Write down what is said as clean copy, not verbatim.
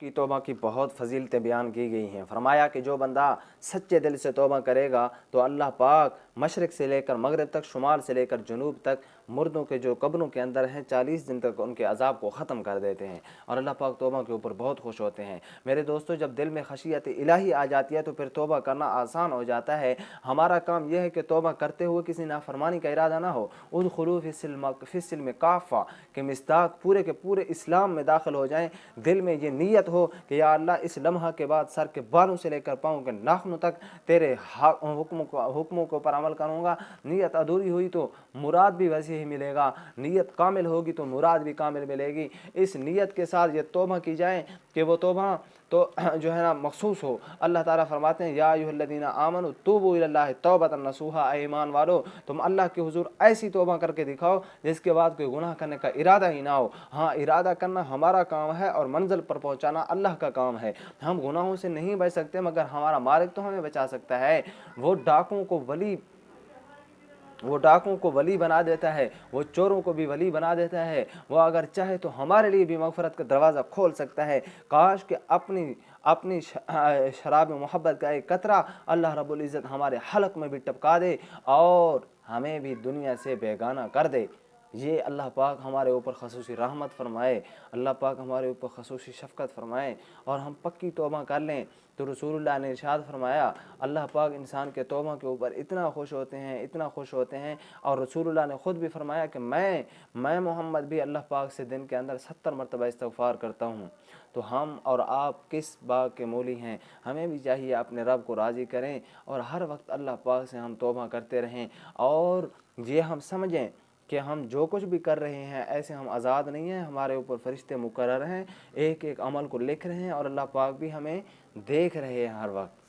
کی तौबा की बहुत फजीलतें बयान की गई हैं। फरमाया कि जो बंदा सच्चे दिल से तौबा करेगा तो अल्लाह पाक मशरक़ से लेकर मगरिब तक, शुमाल से लेकर जनूब तक मुर्दों के जो कब्रों के अंदर हैं 40 दिन तक उनके अज़ाब को ख़त्म कर देते हैं और अल्लाह पाक तौबा के ऊपर बहुत खुश होते हैं। मेरे दोस्तों, जब दिल में खशियत इलाही आ जाती है तो फिर तौबा करना आसान हो जाता है। हमारा काम यह है कि तौबा करते हुए किसी नाफरमानी का इरादा ना हो। उदखुलू फिस्सिल्म काफ़ा के मिस्दाक पूरे के पूरे इस्लाम में दाखिल हो जाएं। दिल में ये नीयत हो कि या अल्लाह, इस लम्हा के बाद सर के बालों से लेकर पाँव के नाखूनों तक तेरे हुक्मों के ऊपर अमल करूँगा। नीयत अधूरी हुई तो मुराद भी वैसे ही मिलेगा, नीयत कामिल होगी तो मुराद भी कामिल मिलेगी। इस नीयत के साथ ये तौबा की जाए कि वो तौबा तो जो है ना मखसूस हो। अल्लाह ताला फरमाते हैं, या अय्युहल्लज़ीना आमनू तूबू इलल्लाहि तौबतन नसूहा, ईमान वालो तुम अल्लाह के हुजूर ऐसी तौबा करके दिखाओ जिसके बाद कोई गुनाह करने का इरादा ही ना हो। हाँ, इरादा करना हमारा काम है और मंजिल पर पहुंचाना अल्लाह का काम है। हम गुनाहों से नहीं बच सकते मगर हमारा मालिक तो हमें बचा सकता है। वो डाकुओं को वली बना देता है, वो चोरों को भी वली बना देता है। वो अगर चाहे तो हमारे लिए भी मग़फ़िरत का दरवाज़ा खोल सकता है। काश कि अपनी शराब मोहब्बत का एक कतरा अल्लाह रब्बुल इज़्ज़त हमारे हलक में भी टपका दे और हमें भी दुनिया से बेगाना कर दे। ये अल्लाह पाक हमारे ऊपर ख़ुसूसी रहमत फ़रमाए, अल्लाह पाक हमारे ऊपर ख़ुसूसी शफ़क़त फ़रमाए और हम पक्की तौबा कर लें। तो रसूलुल्लाह ने इरशाद फरमाया, अल्लाह पाक इंसान के तौबा के ऊपर इतना खुश होते हैं और रसूलुल्लाह ने ख़ुद भी फरमाया कि मैं मोहम्मद भी अल्लाह पाक से दिन के अंदर 70 मरतबा इस्तिग़फ़ार करता हूँ। तो हम और आप किस बाग के मूली हैं? हमें भी चाहिए अपने रब को राज़ी करें और हर वक्त अल्लाह पाक से हम तौबा करते रहें और ये हम समझें कि हम जो कुछ भी कर रहे हैं ऐसे हम आज़ाद नहीं हैं। हमारे ऊपर फ़रिश्ते मुकर्रर हैं, एक एक अमल को लिख रहे हैं और अल्लाह पाक भी हमें देख रहे हैं हर वक्त।